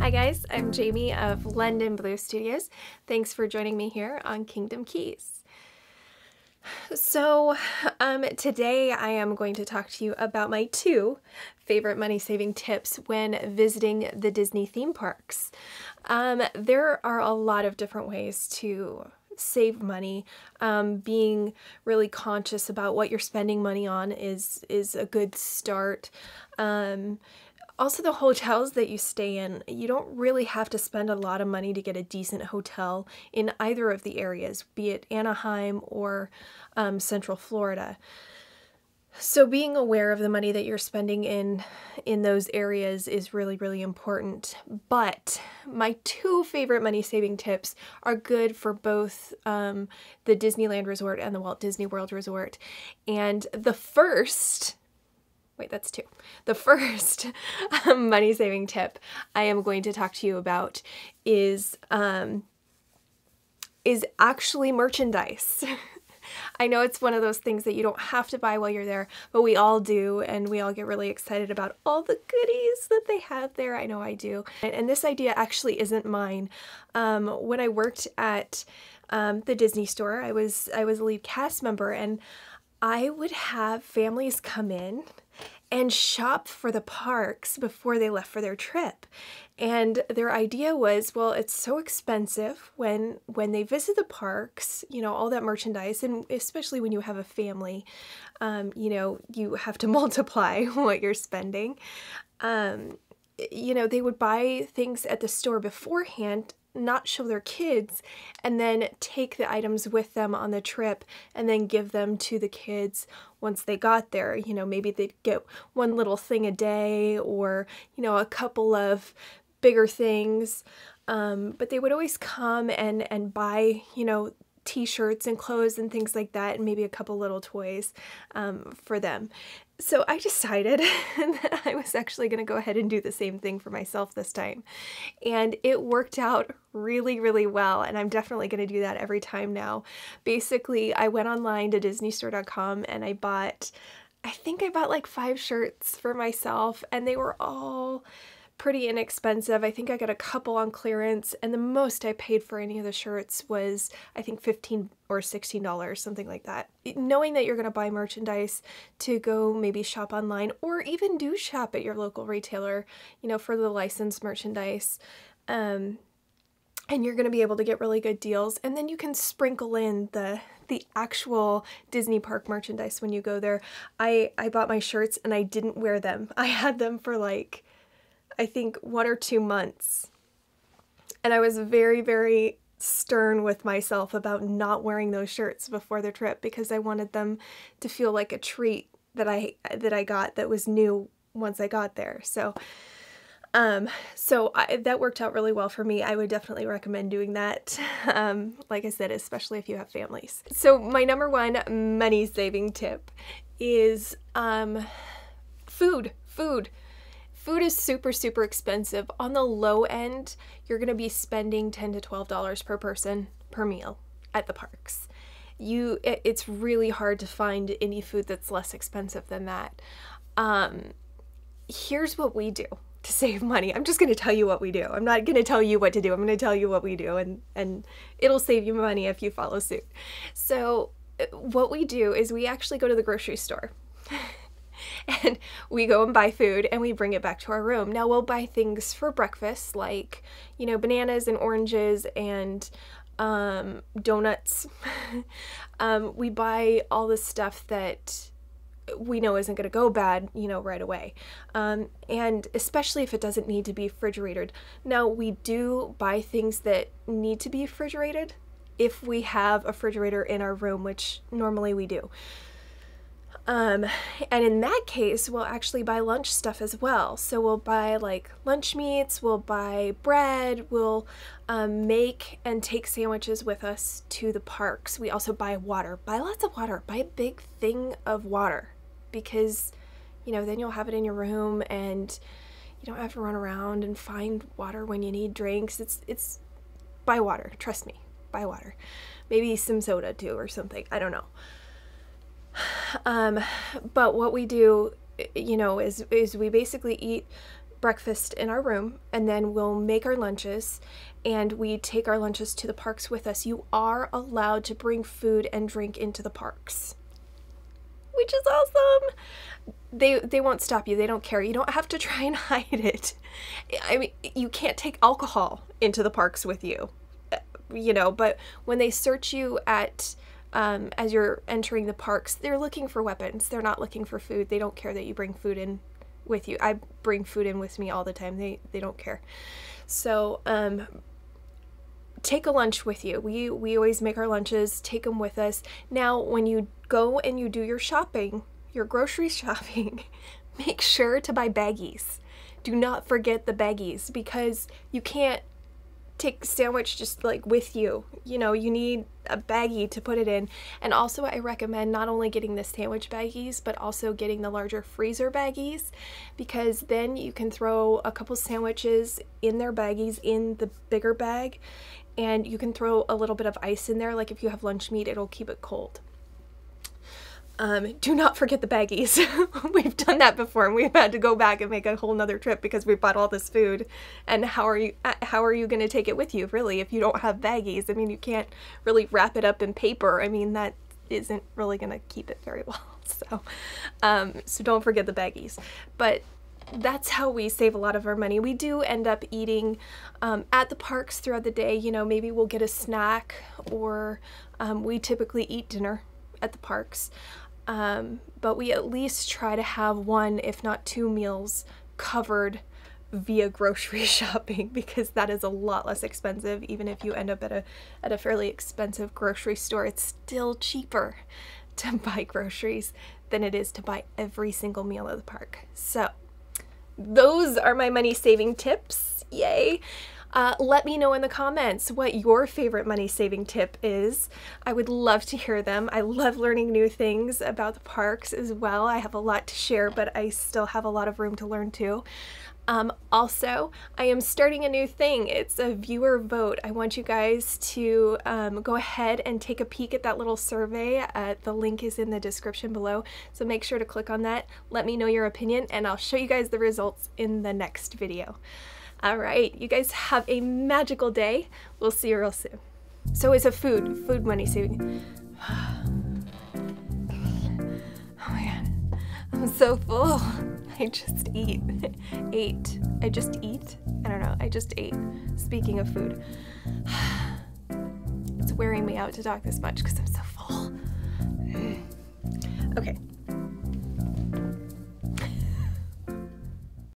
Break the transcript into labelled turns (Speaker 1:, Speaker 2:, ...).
Speaker 1: Hi guys, I'm Jamie of LondonBLUE Studios. Thanks for joining me here on Kingdom Keys. So today I am going to talk to you about my two favorite money-saving tips when visiting the Disney theme parks. There are a lot of different ways to save money. Being really conscious about what you're spending money on is a good start. Also, the hotels that you stay in, you don't really have to spend a lot of money to get a decent hotel in either of the areas, be it Anaheim or Central Florida. So being aware of the money that you're spending in those areas is really, really important. But my two favorite money-saving tips are good for both the Disneyland Resort and the Walt Disney World Resort. And the first... Wait, that's two. The first money-saving tip I am going to talk to you about is actually merchandise. I know it's one of those things that you don't have to buy while you're there, but we all do, and we all get really excited about all the goodies that they have there. I know I do. And this idea actually isn't mine. When I worked at the Disney store, I was a lead cast member, and I would have families come in and shop for the parks before they left for their trip. And their idea was, well, it's so expensive when they visit the parks, you know, all that merchandise, and especially when you have a family, you know, you have to multiply what you're spending. You know, they would buy things at the store beforehand, not show their kids, and then take the items with them on the trip and then give them to the kids once they got there. You know, maybe they'd get one little thing a day, or, you know, a couple of bigger things. But they would always come and buy, you know, t-shirts and clothes and things like that, and maybe a couple little toys for them. So I decided that I was actually going to go ahead and do the same thing for myself this time. And it worked out really, really well, and I'm definitely going to do that every time now. Basically, I went online to disneystore.com and I think I bought like 5 shirts for myself, and they were all pretty inexpensive. I think I got a couple on clearance, and the most I paid for any of the shirts was, I think, $15 or $16, something like that. Knowing that you're going to buy merchandise to go maybe shop online, or even do shop at your local retailer, you know, for the licensed merchandise, and you're going to be able to get really good deals, and then you can sprinkle in the actual Disney park merchandise when you go there. I bought my shirts and I didn't wear them. I had them for like, I think 1 or 2 months. And I was very, very stern with myself about not wearing those shirts before the trip, because I wanted them to feel like a treat that I got that was new once I got there. So that worked out really well for me. I would definitely recommend doing that. Like I said, especially if you have families. So my number one money-saving tip is food. Food is super, super expensive. On the low end, you're going to be spending $10 to $12 per person per meal at the parks. It's really hard to find any food that's less expensive than that. Here's what we do to save money. I'm just going to tell you what we do. I'm not going to tell you what to do. I'm going to tell you what we do, and it'll save you money if you follow suit. So what we do is we actually go to the grocery store. And we go and buy food, and we bring it back to our room. Now, we'll buy things for breakfast, like, you know, bananas and oranges and donuts. We buy all the stuff that we know isn't going to go bad, you know, right away. And especially if it doesn't need to be refrigerated. Now, we do buy things that need to be refrigerated if we have a refrigerator in our room, which normally we do. And in that case, we'll actually buy lunch stuff as well. So we'll buy like lunch meats, we'll buy bread, we'll make and take sandwiches with us to the parks. We also buy water. Buy lots of water. Buy a big thing of water, because, you know, then you'll have it in your room and you don't have to run around and find water when you need drinks. It's buy water. Trust me, buy water. Maybe some soda too or something. I don't know. But what we do, you know, is we basically eat breakfast in our room, and then we'll make our lunches, and we take our lunches to the parks with us. You are allowed to bring food and drink into the parks, which is awesome. They won't stop you. They don't care. You don't have to try and hide it. I mean, you can't take alcohol into the parks with you, you know, but when they search you at as you're entering the parks, they're looking for weapons. They're not looking for food. They don't care that you bring food in with you. I bring food in with me all the time. They don't care. So take a lunch with you. We always make our lunches, take them with us. Now, when you go and you do your shopping, your grocery shopping, make sure to buy baggies. Do not forget the baggies, because you can't take a sandwich just like with you. You know, you need a baggie to put it in. And also I recommend not only getting the sandwich baggies, but also getting the larger freezer baggies, because then you can throw a couple sandwiches in their baggies in the bigger bag, and you can throw a little bit of ice in there. Like if you have lunch meat, it'll keep it cold. Do not forget the baggies. We've done that before, and we've had to go back and make a whole nother trip because we bought all this food. And how are you going to take it with you, really, if you don't have baggies? I mean, you can't really wrap it up in paper. I mean, that isn't really going to keep it very well. So don't forget the baggies. But that's how we save a lot of our money. We do end up eating at the parks throughout the day. You know, maybe we'll get a snack, or we typically eat dinner at the parks. But we at least try to have one, if not two meals covered via grocery shopping, because that is a lot less expensive. Even if you end up at a fairly expensive grocery store, it's still cheaper to buy groceries than it is to buy every single meal at the park. So those are my money saving tips. Yay! Let me know in the comments what your favorite money saving tip is. I would love to hear them. I love learning new things about the parks as well. I have a lot to share, but I still have a lot of room to learn too. Also, I am starting a new thing. It's a viewer vote. I want you guys to go ahead and take a peek at that little survey. The link is in the description below, so make sure to click on that. Let me know your opinion, and I'll show you guys the results in the next video. All right, you guys have a magical day. We'll see you real soon. So it's a food money saving. Oh my God, I'm so full. I just ate. I just eat? I don't know, I just ate. Speaking of food. It's wearing me out to talk this much because I'm so full. Okay,